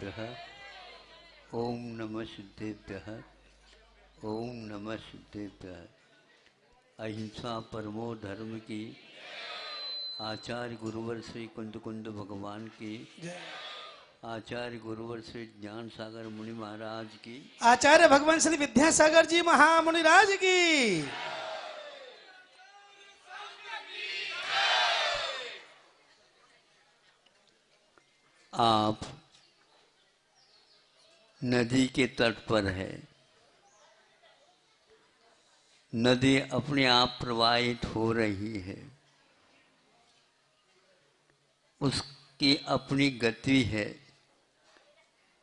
सिद्धेभ्यः ओम नमः सिद्धेभ्यः ओम नमः सिद्धेभ्यः। अहिंसा परमो धर्म की, आचार्य गुरुवर श्री कुंद कुंद भगवान की, आचार्य गुरुवर श्री ज्ञान सागर मुनि महाराज की, आचार्य भगवान श्री विद्यासागर जी महामुनिराज की। आप नदी के तट पर है। नदी अपने आप प्रवाहित हो रही है, उसकी अपनी गति है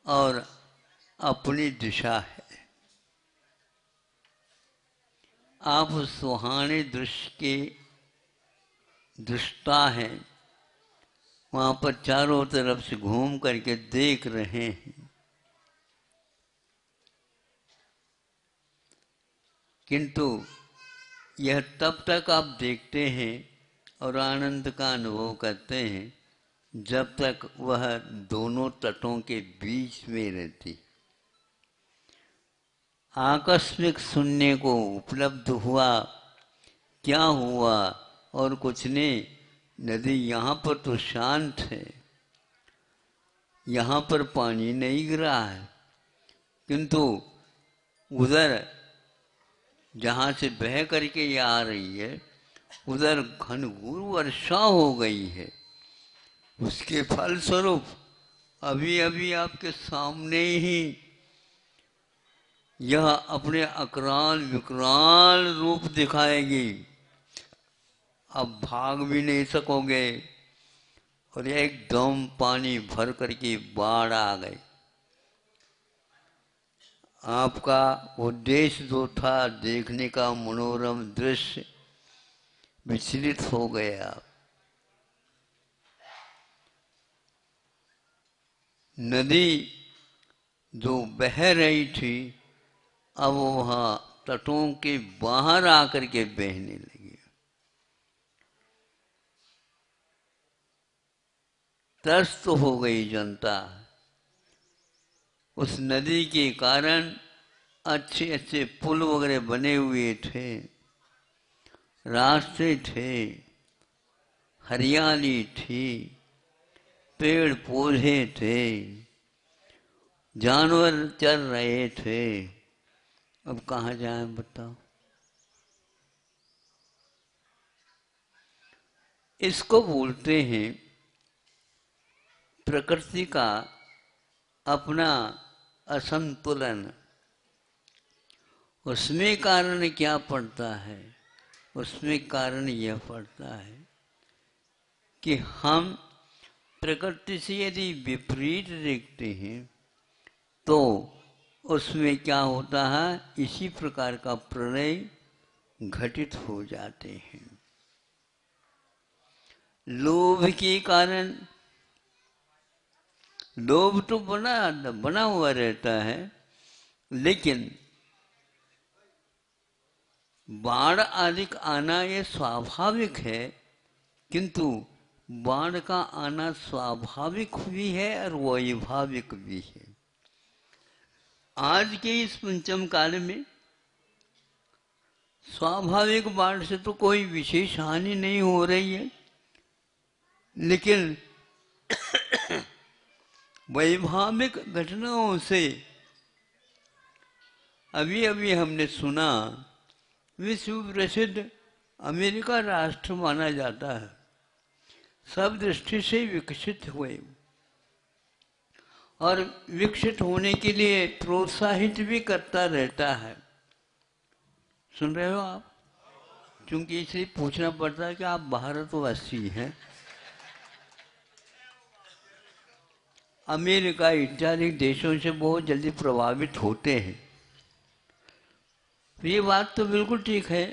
और अपनी दिशा है। आप उस सुहाने दृश्य के दृष्टा हैं, वहाँ पर चारों तरफ से घूम करके देख रहे हैं। किंतु यह तब तक आप देखते हैं और आनंद का अनुभव करते हैं जब तक वह दोनों तटों के बीच में रहती। आकस्मिक सुनने को उपलब्ध हुआ, क्या हुआ और कुछ नहीं, नदी यहाँ पर तो शांत है, यहाँ पर पानी नहीं गिरा है, किंतु उधर जहाँ से बह करके ये आ रही है उधर घनघोर वर्षा हो गई है। उसके फलस्वरूप अभी अभी आपके सामने ही यह अपने अकराल विकराल रूप दिखाएगी। अब भाग भी नहीं सकोगे और एकदम पानी भर करके बाढ़ आ गई। आपका उद्देश्य जो था देखने का मनोरम दृश्य विचलित हो गया। नदी जो बह रही थी अब वहाँ तटों के बाहर आकर के बहने लगी। त्रस्त हो गई जनता। उस नदी के कारण अच्छे अच्छे पुल वगैरह बने हुए थे, रास्ते थे, हरियाली थी, पेड़ पौधे थे, जानवर चल रहे थे। अब कहाँ जाए बताओ। इसको बोलते हैं प्रकृति का अपना असंतुलन। उसमें कारण क्या पड़ता है? उसमें कारण यह पड़ता है कि हम प्रकृति से यदि विपरीत देखते हैं तो उसमें क्या होता है, इसी प्रकार का प्रलय घटित हो जाते हैं। लोभ के कारण, लोभ तो बना हुआ रहता है, लेकिन बाढ़ आदि आना ये स्वाभाविक है, किंतु बाढ़ का आना स्वाभाविक भी है और वैभाविक भी है। आज के इस पंचम काल में स्वाभाविक बाढ़ से तो कोई विशेष हानि नहीं हो रही है, लेकिन वैभाविक घटनाओं से अभी अभी हमने सुना, विश्व प्रसिद्ध अमेरिका राष्ट्र माना जाता है, सब दृष्टि से विकसित हुए और विकसित होने के लिए प्रोत्साहित भी करता रहता है। सुन रहे हो आप? क्योंकि इसलिए पूछना पड़ता है कि आप भारतवासी हैं। अमेरिका इत्यादि देशों से बहुत जल्दी प्रभावित होते हैं, तो ये बात तो बिल्कुल ठीक है।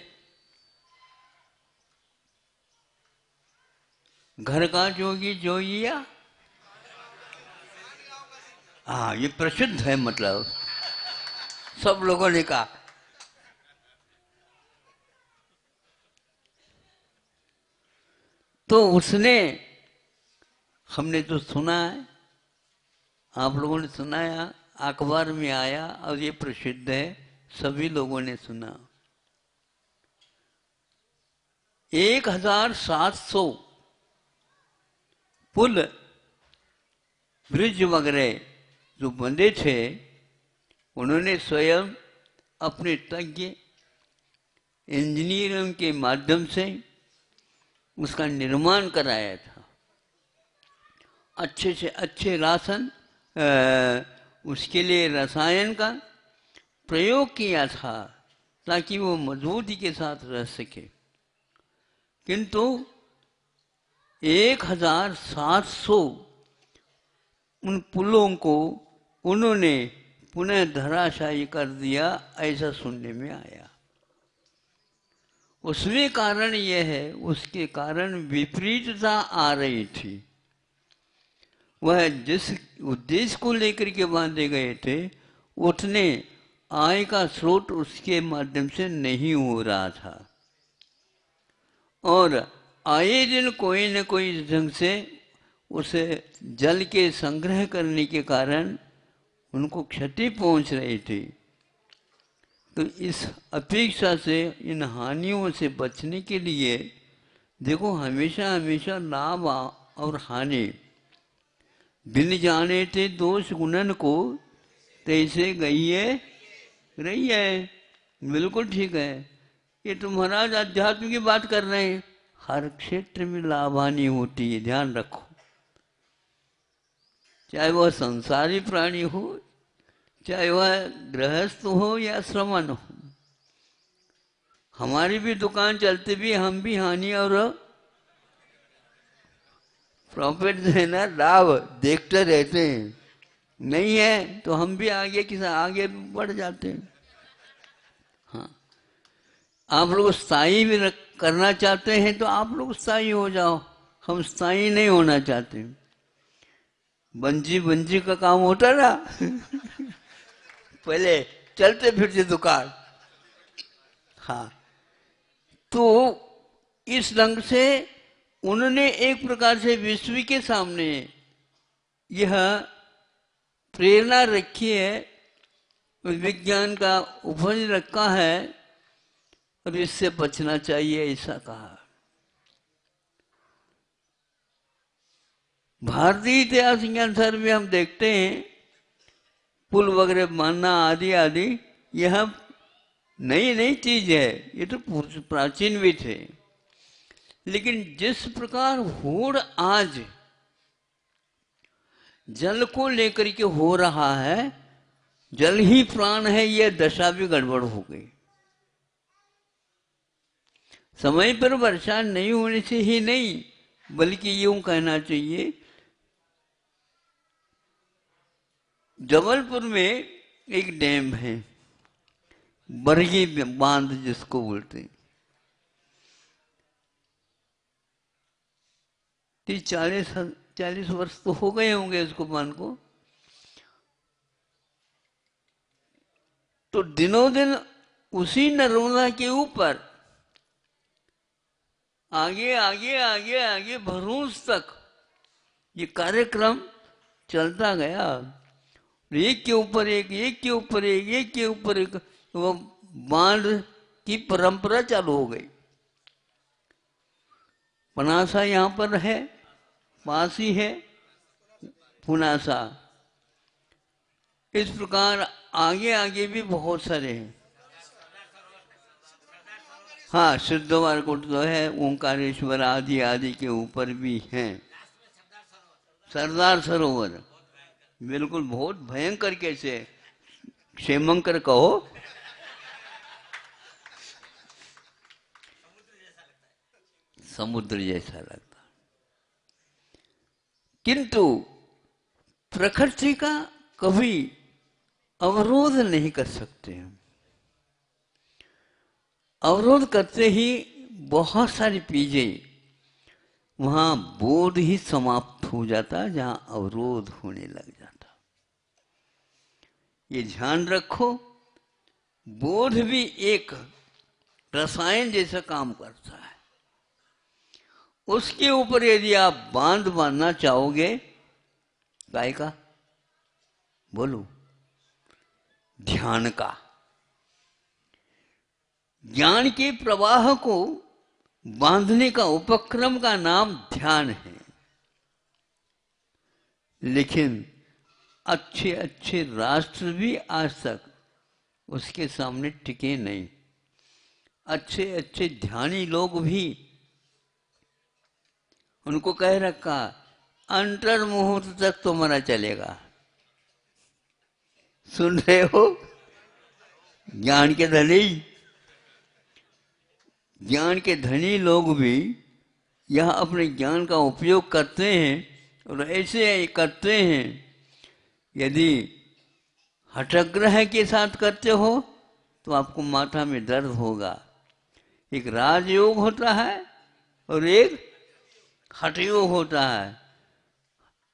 घर का जोगी जोगिया, हाँ ये प्रसिद्ध है, मतलब सब लोगों ने कहा। तो उसने, हमने तो सुना है, आप लोगों ने सुनाया, अखबार में आया और ये प्रसिद्ध है, सभी लोगों ने सुना। 1700 पुल ब्रिज वगैरह जो बंदे थे, उन्होंने स्वयं अपने तज्ञ इंजीनियरों के माध्यम से उसका निर्माण कराया था। अच्छे से अच्छे राशन, उसके लिए रसायन का प्रयोग किया था ताकि वो मजबूती के साथ रह सके। किंतु 1700 उन पुलों को उन्होंने पुनः धराशायी कर दिया, ऐसा सुनने में आया। उसमें कारण यह है, उसके कारण विपरीतता आ रही थी। वह जिस उद्देश्य को लेकर के बांधे गए थे, उतने आय का स्रोत उसके माध्यम से नहीं हो रहा था, और आए दिन कोई न कोई ढंग से उसे जल के संग्रह करने के कारण उनको क्षति पहुंच रही थी। तो इस अपेक्षा से, इन हानियों से बचने के लिए, देखो हमेशा हमेशा लाभ और हानि बिन जाने थे दोष गुणन को, तैसे गई है रही है। बिल्कुल ठीक है। ये तो महाराज अध्यात्म की बात कर रहे हैं। हर क्षेत्र में लाभ हानि होती है, ध्यान रखो, चाहे वह संसारी प्राणी हो, चाहे वह गृहस्थ हो या श्रमण हो। हमारी भी दुकान चलते भी हम भी हानि और प्रॉफिट है ना, लाभ देखते रहते हैं। नहीं है तो हम भी आगे बढ़ जाते हैं। हाँ, आप लोग स्थायी भी करना चाहते हैं तो आप लोग स्थायी हो जाओ, हम स्थायी नहीं होना चाहते। बंजी का काम होता ना पहले चलते फिरते दुकान। हाँ, तो इस ढंग से उन्होंने एक प्रकार से विश्व के सामने यह प्रेरणा रखी है, विज्ञान का उपज रखा है, और इससे बचना चाहिए, ऐसा कहा। भारतीय इतिहास के अनुसार भी हम देखते हैं, पुल वगैरह बनना आदि आदि यह नई चीज है, ये तो प्राचीन भी थे। लेकिन जिस प्रकार होड़ आज जल को लेकर के हो रहा है, जल ही प्राण है, यह दशा भी गड़बड़ हो गई। समय पर वर्षा नहीं होने से ही नहीं, बल्कि यूं कहना चाहिए, जबलपुर में एक डैम है, बरगी बांध जिसको बोलते हैं। 40 वर्ष तो हो गए होंगे उसको बांध को। तो दिनों दिन उसी नर्मदा के ऊपर आगे आगे आगे आगे भरूच तक ये कार्यक्रम चलता गया। एक के ऊपर एक, एक के ऊपर एक, एक के ऊपर एक, वो बांध की परंपरा चालू हो गई। पनासा यहाँ पर है, पास ही है पुनासा। इस प्रकार आगे आगे भी बहुत सारे हैं। हाँ, सिद्धवार कुट तो है, ओंकारेश्वर आदि आदि के ऊपर भी हैं। सरदार सरोवर बिल्कुल बहुत भयंकर, कैसे क्षेमंकर कहो, समुद्र जैसा लगता। किंतु प्रकृति का कभी अवरोध नहीं कर सकते हम। अवरोध करते ही बहुत सारी चीजें, वहां बोध ही समाप्त हो जाता जहां अवरोध होने लग जाता। ये ध्यान रखो, बोध भी एक रसायन जैसा काम करता है। उसके ऊपर यदि आप बांध बांधना चाहोगे, काय का बोलो, ध्यान का। ज्ञान के प्रवाह को बांधने का उपक्रम का नाम ध्यान है। लेकिन अच्छे अच्छे राष्ट्र भी आज तक उसके सामने टिके नहीं। अच्छे अच्छे ध्यानी लोग भी उनको कह रखा अंतर मुहूर्त तक तुम्हारा चलेगा। सुन रहे हो? ज्ञान के धनी, ज्ञान के धनी लोग भी यह अपने ज्ञान का उपयोग करते हैं और ऐसे करते हैं। यदि हठग्रह के साथ करते हो तो आपको माथा में दर्द होगा। एक राजयोग होता है और एक हठयोग होता है।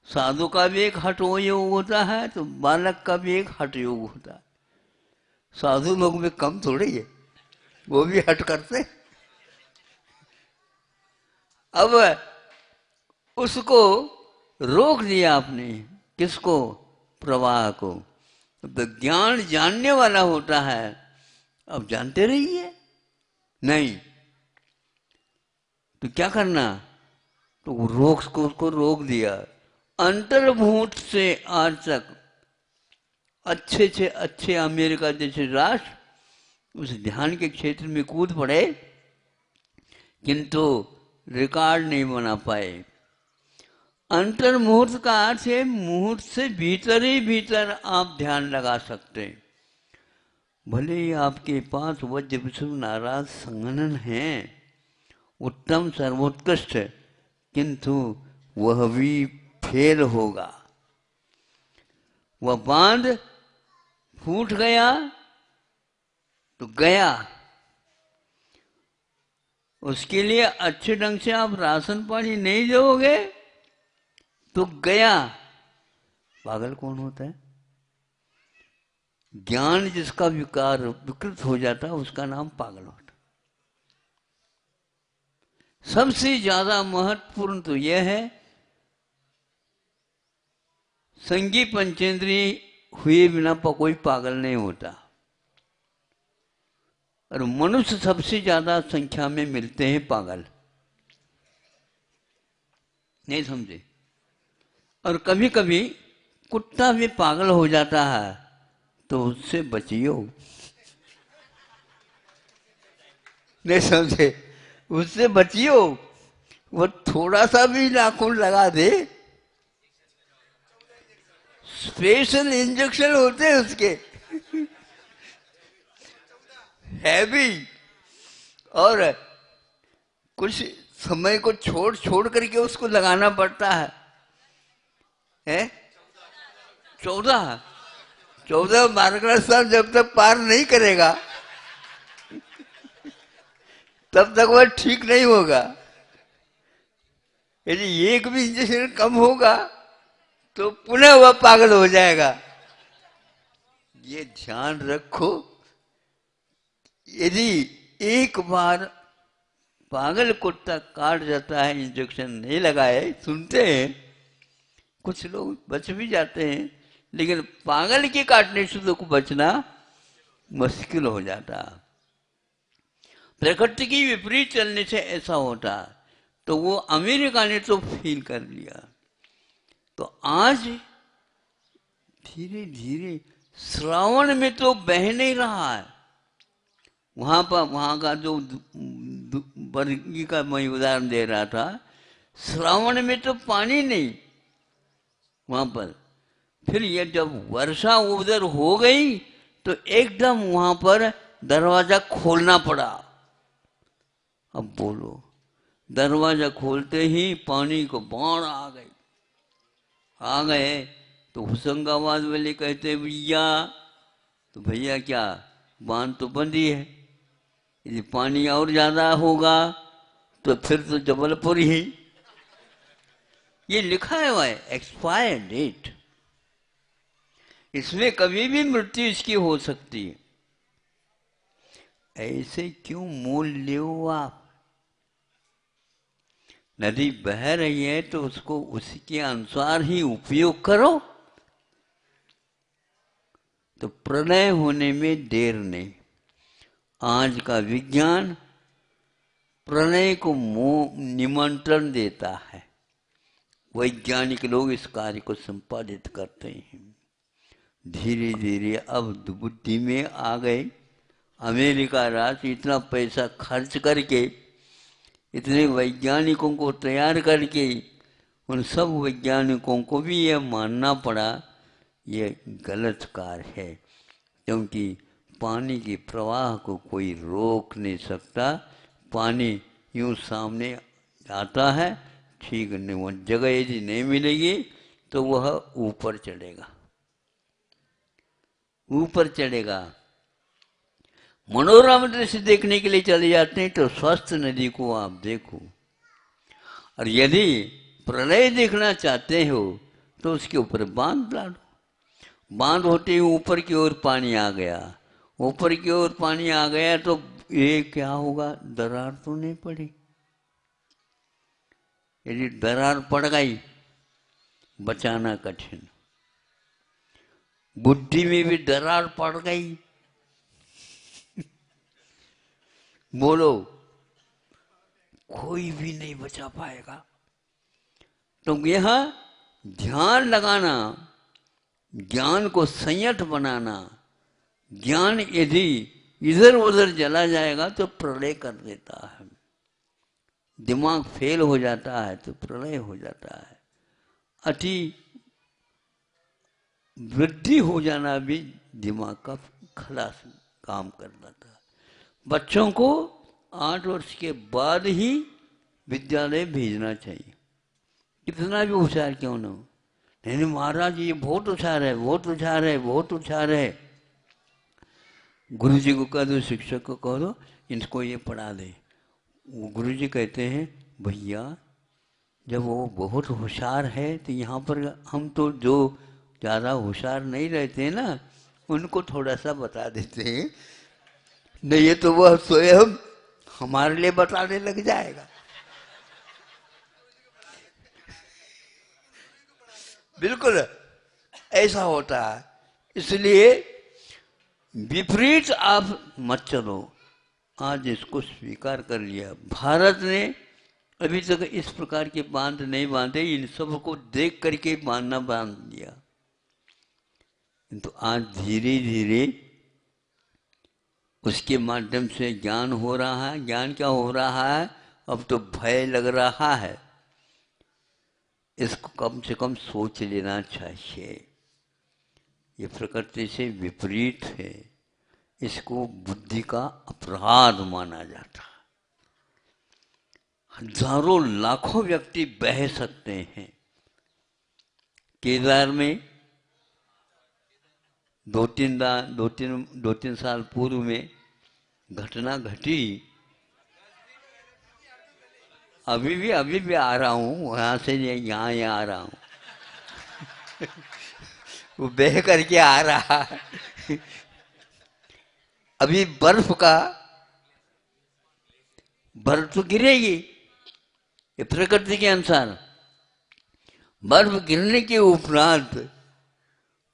साधु का भी एक हठयोग होता है तो बालक का भी एक हठयोग होता है। साधु लोग में कम थोड़ी है, वो भी हट करते। अब उसको रोक दिया आपने, किसको? प्रवाह को। तो ज्ञान जानने वाला होता है, अब जानते रहिए। नहीं तो क्या करना? तो उसको रोक दिया। अंतर्भूत से आज तक अच्छे से अच्छे अमेरिका जैसे राष्ट्र उस ध्यान के क्षेत्र में कूद पड़े, किंतु रिकॉर्ड नहीं बना पाए। अंतर्मुहूर्त का अर्थ है मुहूर्त से भीतर ही भीतर आप ध्यान लगा सकते हैं। भले ही आपके पास वज्र विष्णु नाराज संगठन है, उत्तम सर्वोत्कृष्ट, किंतु वह भी फेल होगा। वह बांध फूट गया तो गया। उसके लिए अच्छे ढंग से आप राशन पानी नहीं दोगे तो गया। पागल कौन होता है? ज्ञान जिसका विकार विकृत हो जाता है उसका नाम पागल होता है। सबसे ज्यादा महत्वपूर्ण तो यह है संगी पंचेंद्रिय हुए बिना कोई पागल नहीं होता। और मनुष्य सबसे ज्यादा संख्या में मिलते हैं पागल। नहीं समझे? और कभी कभी कुत्ता भी पागल हो जाता है तो उससे बचियो। नहीं समझे? उससे बचियो। वो थोड़ा सा भी नाखून लगा दे, स्पेशल इंजेक्शन होते हैं उसके, हैवी। और कुछ समय को छोड़ छोड़ करके उसको लगाना पड़ता है। 14 मार्गदर्शन साल जब तक पार नहीं करेगा तब तक वह ठीक नहीं होगा। यदि एक भी इंजेक्शन कम होगा तो पुनः वह पागल हो जाएगा। ये ध्यान रखो। यदि एक बार पागल कुत्ता काट जाता है, इंजेक्शन नहीं लगाए, सुनते हैं कुछ लोग बच भी जाते हैं, लेकिन पागल के काटने से तो बचना मुश्किल हो जाता। प्रकृति की विपरीत चलने से ऐसा होता। तो वो अमेरिका ने तो फील कर लिया। तो आज धीरे धीरे श्रावण में तो बह नहीं रहा है। वहां पर वहां का जो वर्गी का मैं उदाहरण दे रहा था, श्रावण में तो पानी नहीं वहां पर। फिर ये जब वर्षा उधर हो गई तो एकदम वहां पर दरवाजा खोलना पड़ा। अब बोलो, दरवाजा खोलते ही पानी को बाढ़ आ गए तो होशंगाबाद वाले कहते भैया, तो भैया क्या, बांध तो बंद ही है, यदि पानी और ज्यादा होगा तो फिर तो जबलपुर ही। ये लिखा है वह एक्सपायर डेट, इसमें कभी भी मृत्यु इसकी हो सकती है। ऐसे क्यों मोल लो आप? नदी बह रही है तो उसको उसके अनुसार ही उपयोग करो। तो प्रलय होने में देर नहीं। आज का विज्ञान प्रलय को निमंत्रण देता है। वैज्ञानिक लोग इस कार्य को संपादित करते हैं। धीरे धीरे अब बुद्धि में आ गए। अमेरिका राष्ट्र इतना पैसा खर्च करके, इतने वैज्ञानिकों को तैयार करके, उन सब वैज्ञानिकों को भी यह मानना पड़ा यह गलत कार्य है, क्योंकि पानी के प्रवाह को कोई रोक नहीं सकता। पानी यूं सामने आता है, ठीक नहीं, वो जगह यदि नहीं मिलेगी तो वह ऊपर चढ़ेगा, ऊपर चढ़ेगा। मनोरम दृश्य देखने के लिए चले जाते हैं तो स्वस्थ नदी को आप देखो, और यदि प्रलय देखना चाहते हो तो उसके ऊपर बांध डालो। बांध होते ही ऊपर की ओर पानी आ गया, ऊपर की ओर पानी आ गया तो ये क्या होगा, दरार तो नहीं पड़ी। यदि दरार पड़ गई बचाना कठिन। बुद्धि में भी दरार पड़ गई, बोलो कोई भी नहीं बचा पाएगा। तो यह ध्यान लगाना, ज्ञान को संयत बनाना, ज्ञान यदि इधर उधर चला जाएगा तो प्रलय कर देता है। दिमाग फेल हो जाता है तो प्रलय हो जाता है। अति वृद्धि हो जाना भी दिमाग का खलास काम कर देता है। बच्चों को 8 वर्ष के बाद ही विद्यालय भेजना चाहिए, कितना भी होशियार क्यों ना हो। नहीं महाराज ये बहुत होशियार है, बहुत होशियार है, बहुत होशियार है। गुरु जी को कह दो, शिक्षक को कह दो इनको ये पढ़ा दे। गुरु जी कहते हैं भैया जब वो बहुत होशियार है तो यहाँ पर हम तो जो ज़्यादा होशियार नहीं रहते हैं ना, उनको थोड़ा सा बता देते हैं, नहीं ये तो वह स्वयं हमारे लिए बताने लग जाएगा। बिल्कुल ऐसा होता है। इसलिए विपरीत आप मत चलो। आज इसको स्वीकार कर लिया। भारत ने अभी तक इस प्रकार के बांध नहीं बांधे, इन सब को देख करके बांधना बांध दिया। तो आज धीरे धीरे उसके माध्यम से ज्ञान हो रहा है। ज्ञान क्या हो रहा है, अब तो भय लग रहा है। इसको कम से कम सोच लेना चाहिए, ये प्रकृति से विपरीत है, इसको बुद्धि का अपराध माना जाता है। हजारों लाखों व्यक्ति बह सकते हैं। केदार में दो तीन साल पूर्व में घटना घटी। अभी भी आ रहा हूँ वहां से, यहाँ आ रहा हूँ वो बह करके आ रहा है। अभी बर्फ तो गिरेगी, ये प्रकृति के अनुसार। बर्फ गिरने के उपरांत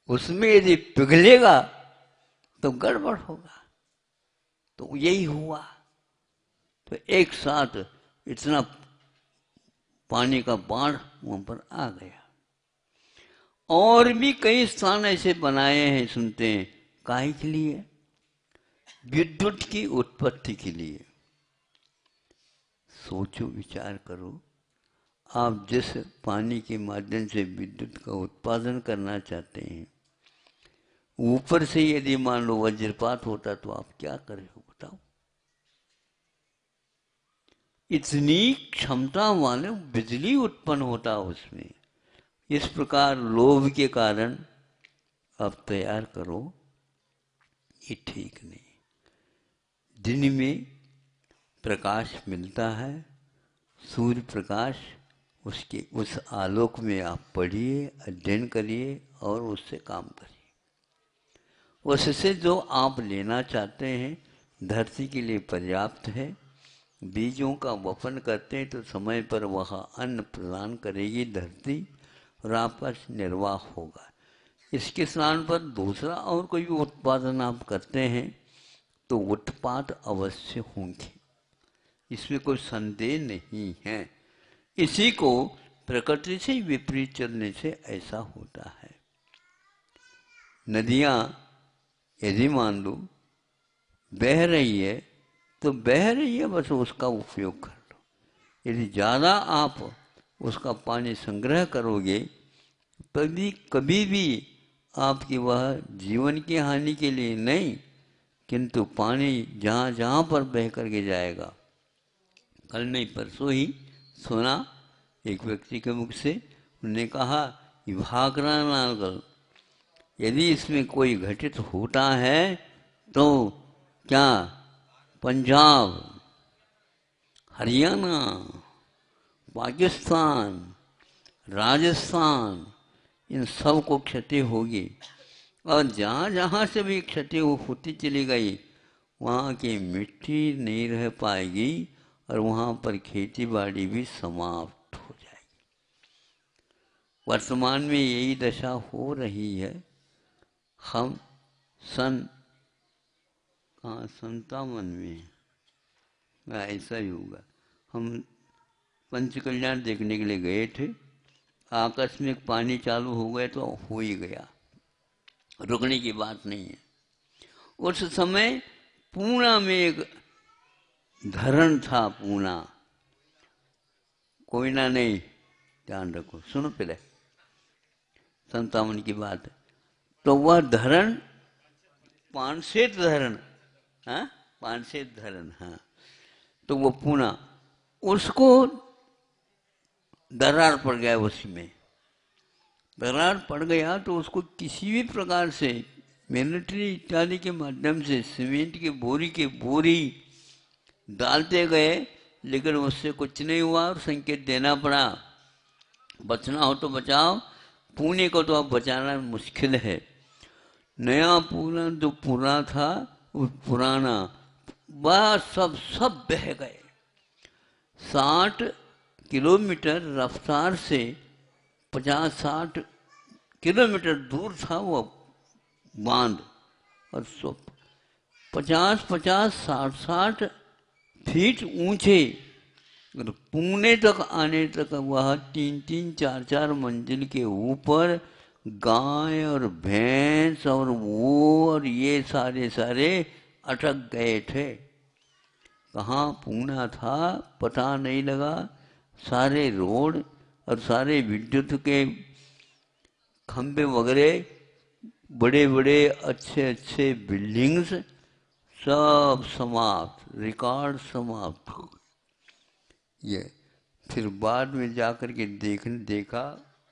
उसमें यदि पिघलेगा तो गड़बड़ होगा। तो यही हुआ। तो एक साथ इतना पानी का बाढ़ वहां पर आ गया। और भी कई स्थान ऐसे बनाए हैं, सुनते हैं, काहे के लिए, विद्युत की उत्पत्ति के लिए। सोचो, विचार करो, आप जिस पानी के माध्यम से विद्युत का उत्पादन करना चाहते हैं, ऊपर से यदि मान लो वज्रपात होता तो आप क्या करे हो बताओ। इतनी क्षमता वाले बिजली उत्पन्न होता उसमें। इस प्रकार लोभ के कारण आप तैयार करो, ये ठीक नहीं। दिन में प्रकाश मिलता है, सूर्य प्रकाश, उसके उस आलोक में आप पढ़िए, अध्ययन करिए और उससे काम करिए। उससे जो आप लेना चाहते हैं धरती के लिए पर्याप्त है। बीजों का वपन करते हैं तो समय पर वह अन्न प्रदान करेगी धरती और आपका निर्वाह होगा। इसके स्थान पर दूसरा और कोई भी उत्पादन आप करते हैं तो उत्पाद अवश्य होंगे, इसमें कोई संदेह नहीं है। इसी को प्रकृति से विपरीत चलने से ऐसा होता है। नदियाँ यदि मान लो बह रही है तो बह रही है, बस उसका उपयोग कर लो। यदि ज़्यादा आप उसका पानी संग्रह करोगे तभी कभी भी आपकी वह जीवन की हानि के लिए नहीं, किंतु पानी जहाँ जहाँ पर बह करके जाएगा। कल नहीं परसों ही सुना एक व्यक्ति के मुख से, उन्होंने कहा कि भाखड़ा नागल यदि इसमें कोई घटित होता है तो क्या पंजाब, हरियाणा, पाकिस्तान, राजस्थान, इन सब को क्षति होगी। और जहाँ जहाँ से भी क्षति होती चली गई वहाँ की मिट्टी नहीं रह पाएगी और वहाँ पर खेती बाड़ी भी समाप्त हो जाएगी। वर्तमान में यही दशा हो रही है। हम सन 57 में ऐसा ही होगा, हम पंचकल्याण देखने के लिए गए थे। आकस्मिक पानी चालू हो गए तो हो ही गया, रुकने की बात नहीं है। उस समय पूना में एक धरण था, पूना, कोयना नहीं, ध्यान रखो, सुनो पहले 57 की बात है। तो वह धरण पानसेत धरण, हाँ पानसेत धरण, हाँ, तो वो पूना, उसको दरार पड़ गया। उसी में दरार पड़ गया तो उसको किसी भी प्रकार से मिलिट्री इत्यादि के माध्यम से सीमेंट की बोरी डालते गए, लेकिन उससे कुछ नहीं हुआ और संकेत देना पड़ा, बचना हो तो बचाओ, पुणे को तो अब बचाना मुश्किल है। नया पूना जो पूरा था वो पुराना बस सब बह गए। 60 किलोमीटर रफ्तार से 50-60 किलोमीटर दूर था वो बांध, और 50-50, 60-60 फीट ऊंचे, और पुणे तक आने तक वह 3-3, 4-4 मंजिल के ऊपर गाय और भैंस और वो और ये सारे अटक गए थे। कहाँ पूना था पता नहीं लगा। सारे रोड और सारे विद्युत के खंभे वगैरह, बड़े बड़े अच्छे बिल्डिंग्स सब समाप्त, रिकॉर्ड समाप्त हो गए। ये फिर बाद में जाकर के देखा,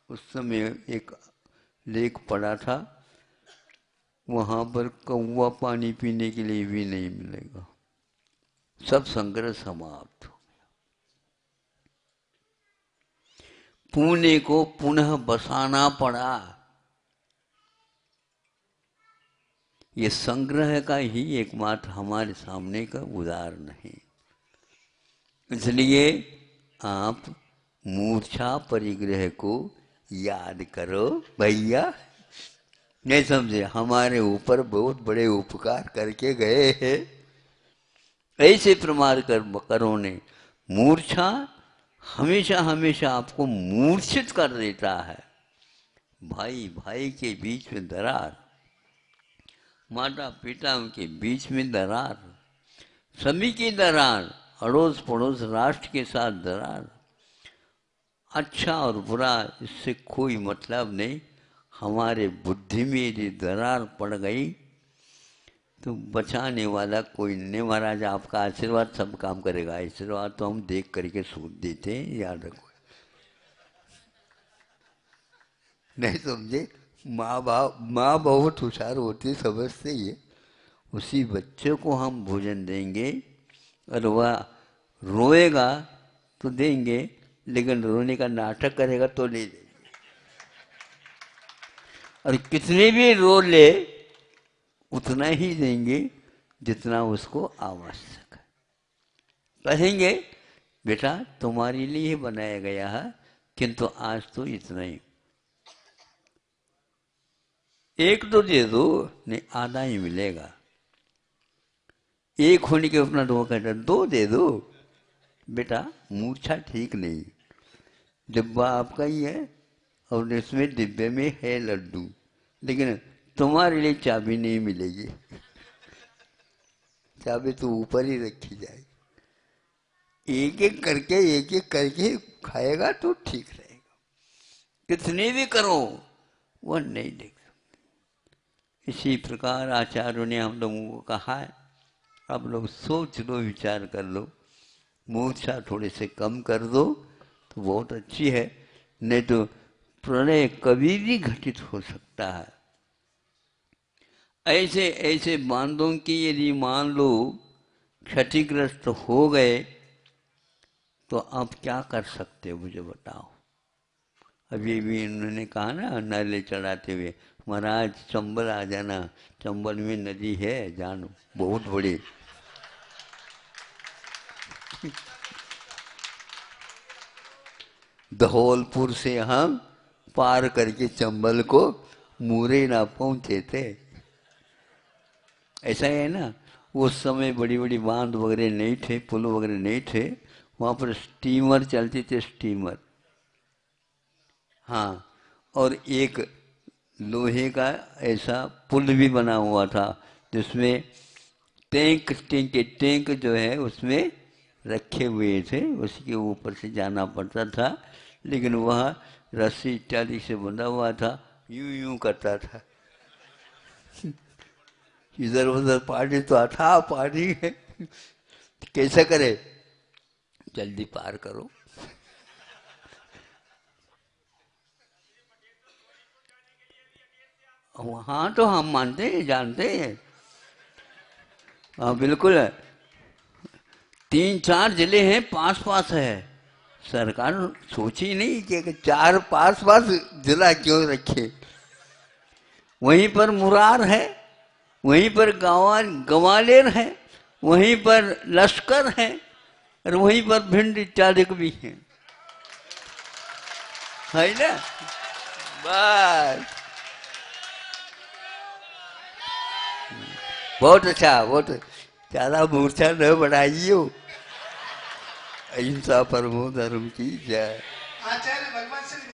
उस समय एक लेक पड़ा था, वहाँ पर कौवा पानी पीने के लिए भी नहीं मिलेगा, सब संग्रह समाप्त हो गया। पुणे को पुनः बसाना पड़ा। ये संग्रह का ही एकमात्र हमारे सामने का उदाहरण है। इसलिए आप मूर्छा परिग्रह को याद करो भैया, नहीं समझे, हमारे ऊपर बहुत बड़े उपकार करके गए हैं। ऐसे प्रमाण करो ने, मूर्छा हमेशा आपको मूर्छित कर देता है। भाई भाई के बीच में दरार, माता पिता के बीच में दरार, सभी की दरार, अड़ोस पड़ोस राष्ट्र के साथ दरार, अच्छा और बुरा इससे कोई मतलब नहीं। हमारे बुद्धि में यदि दरार पड़ गई तो बचाने वाला कोई नहीं। महाराज आपका आशीर्वाद सब काम करेगा, आशीर्वाद तो हम देख करके सूझ देते हैं, याद रखो। नहीं समझे, माँ बहुत होशियार होती, समझते ही है। उसी बच्चे को हम भोजन देंगे और वह रोएगा तो देंगे, लेकिन रोने का नाटक करेगा तो नहीं देंगे। और कितने भी रो ले उतना ही देंगे जितना उसको आवश्यक है। कहेंगे बेटा तुम्हारे लिए ही बनाया गया है, किंतु आज तो इतना ही। एक तो दे दो, नहीं आधा ही मिलेगा। एक होने के अपना दो कहता दो दे दो। बेटा मूर्छा ठीक नहीं, डिब्बा आपका ही है और इसमें डिब्बे में है लड्डू, लेकिन तुम्हारे लिए चाबी नहीं मिलेगी। चाबी तो ऊपर ही रखी जाएगी। एक एक करके खाएगा तो ठीक रहेगा। कितने भी करो वह नहीं देख सकते। इसी प्रकार आचार्यों ने हम लोगों को कहा है, आप लोग सोच लो, विचार कर लो, मूर्छा थोड़े से कम कर दो तो बहुत अच्छी है, नहीं तो प्रलय कभी भी घटित हो सकता है। ऐसे ऐसे बांधों की यदि मान लो क्षतिग्रस्त हो गए तो आप क्या कर सकते हो मुझे बताओ। अभी भी इन्होंने कहा ना नाले चढ़ाते हुए, महाराज चंबल आ जाना, चंबल में नदी है जानो बहुत बड़ी। धौलपुर से हम पार करके चंबल को मुरे ना पहुंचे थे। ऐसा है ना, उस समय बड़ी बड़ी बांध वगैरह नहीं थे, पुल वगैरह नहीं थे, वहाँ पर स्टीमर चलते थे, स्टीमर। हाँ, और एक लोहे का ऐसा पुल भी बना हुआ था जिसमें टैंक जो है उसमें रखे हुए थे, उसके ऊपर से जाना पड़ता था, लेकिन वह रस्सी इत्यादि से बंधा हुआ था, यूं यूं करता था। इधर उधर पानी तो अथाह पानी है, कैसे करे, जल्दी पार करो। वहाँ तो हम मानते हैं, जानते हैं, हाँ बिल्कुल है। 3-4 जिले हैं, पास पास है। सरकार सोची नहीं कि 4 पास पास जिला क्यों रखे। वहीं पर मुरार है, वहीं पर गवालेर है, वहीं पर लश्कर है, और वहीं पर भिंड इत्यादि भी है ना। बस बहुत अच्छा, बहुत ज्यादा मूर्छा न बनाइयो। अहिंसा परमो धर्म की जय। आचार्य भगवान श्री